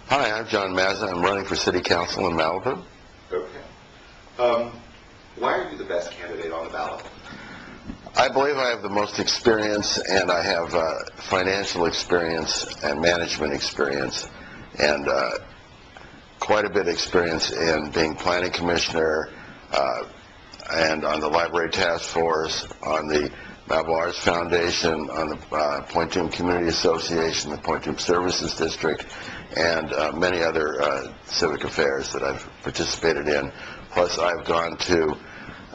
Hi, I'm John Mazza. I'm running for City Council in Malibu. Okay. Why are you the best candidate on the ballot? I believe I have the most experience, and I have financial experience and management experience, and quite a bit of experience in being planning commissioner and on the library task force, on the Malibu Arts Foundation, on the Point Dume Community Association, the Point Dume Services District, and many other civic affairs that I've participated in. Plus, I've gone to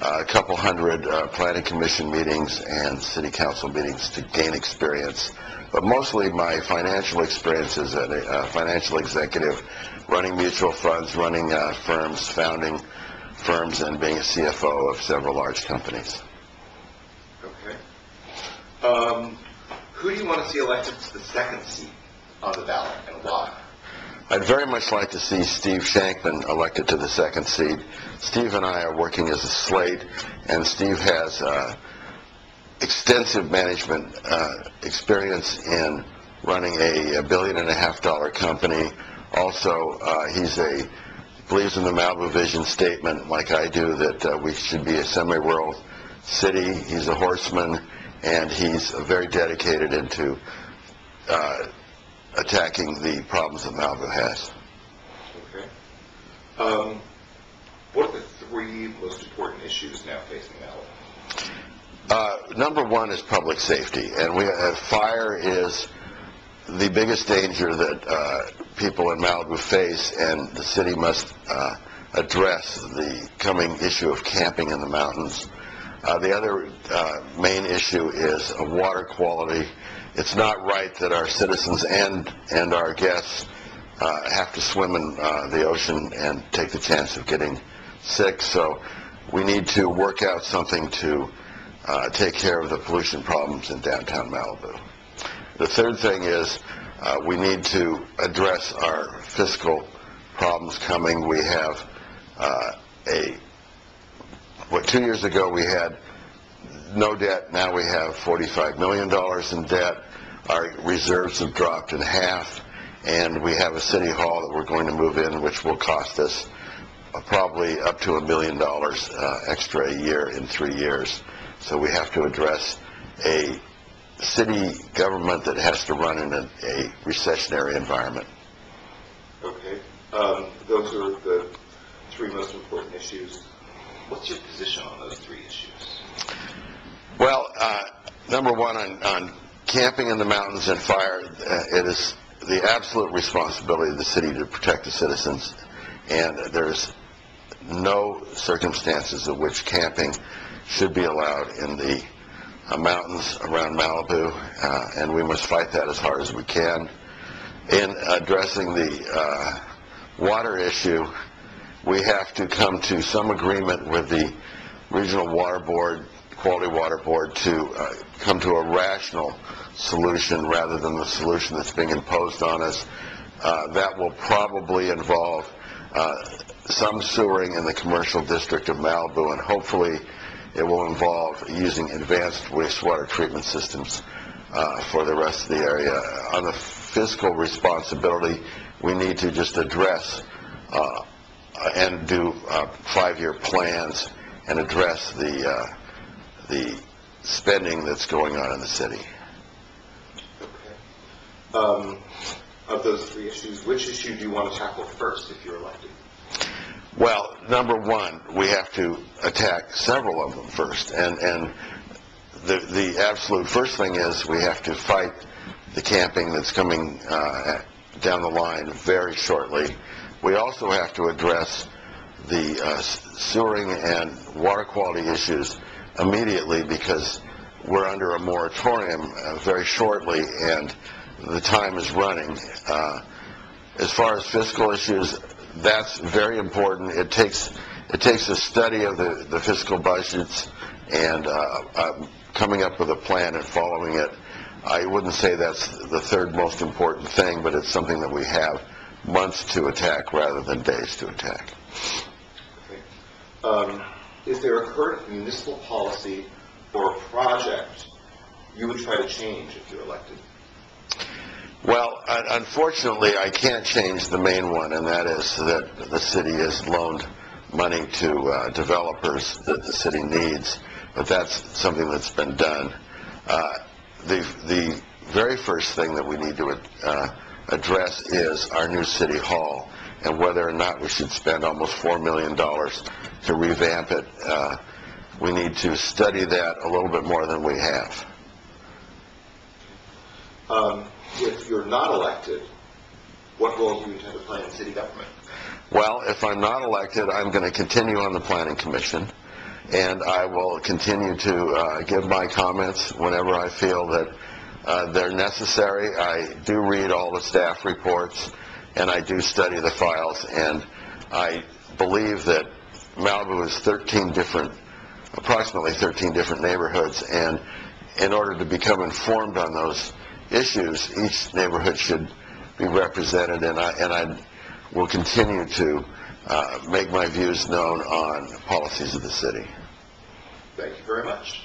a couple hundred planning commission meetings and city council meetings to gain experience. But mostly my financial experience is as a financial executive, running mutual funds, running firms, founding firms, and being a CFO of several large companies. Okay. Who do you want to see elected to the second seat on the ballot, and why? I'd very much like to see Steve Shankman elected to the second seat. Steve and I are working as a slate, and Steve has extensive management experience in running a $1.5 billion company. Also, he believes in the Malibu Vision statement, like I do, that we should be a semi-rural city. He's a horseman, and he's very dedicated into attacking the problems that Malibu has. Okay. What are the three most important issues now facing Malibu? Number one is public safety, and fire is the biggest danger that people in Malibu face, and the city must address the coming issue of camping in the mountains. The other main issue is water quality. It's not right that our citizens and our guests have to swim in the ocean and take the chance of getting sick, so we need to work out something to take care of the pollution problems in downtown Malibu. The third thing is we need to address our fiscal problems coming. We have 2 years ago we had no debt. Now we have $45 million in debt. Our reserves have dropped in half, and we have a city hall that we're going to move in, which will cost us probably up to $1 million extra a year in 3 years. So we have to address a city government that has to run in a recessionary environment. Okay. Those are the three most important issues. What's your position on those three issues? Well, number one, on camping in the mountains and fire, it is the absolute responsibility of the city to protect the citizens, and there's no circumstances in which camping should be allowed in the mountains around Malibu, and we must fight that as hard as we can. In addressing the water issue, we have to come to some agreement with the Regional Water Board, Quality Water Board, to come to a rational solution rather than the solution that's being imposed on us. That will probably involve some sewering in the commercial district of Malibu, and hopefully it will involve using advanced wastewater treatment systems for the rest of the area. On the fiscal responsibility, we need to just address and do 5-year plans and address the spending that's going on in the city. Okay. Of those three issues, which issue do you want to tackle first if you're elected? Well, number one, we have to attack several of them first, and the absolute first thing is we have to fight the camping that's coming down the line very shortly. We also have to address the sewering and water quality issues immediately, because we're under a moratorium very shortly, and the time is running. As far as fiscal issues, that's very important. It takes a study of the fiscal budgets and coming up with a plan and following it. I wouldn't say that's the third most important thing, but it's something that we have months to attack rather than days to attack. Okay. Is there a current municipal policy or a project you would try to change if you're elected? Well, unfortunately, I can't change the main one, and that is that the city has loaned money to developers that the city needs, but that's something that's been done. The very first thing that we need to address is our new city hall, and whether or not we should spend almost $4 million to revamp it. We need to study that a little bit more than we have. If you're not elected, what role do you intend to play in city government? Well, if I'm not elected, I'm going to continue on the Planning Commission, and I will continue to give my comments whenever I feel that they're necessary. I do read all the staff reports, and I do study the files, and I believe that Malibu is approximately 13 different neighborhoods, and in order to become informed on those issues, each neighborhood should be represented, and I will continue to make my views known on policies of the city. Thank you very much.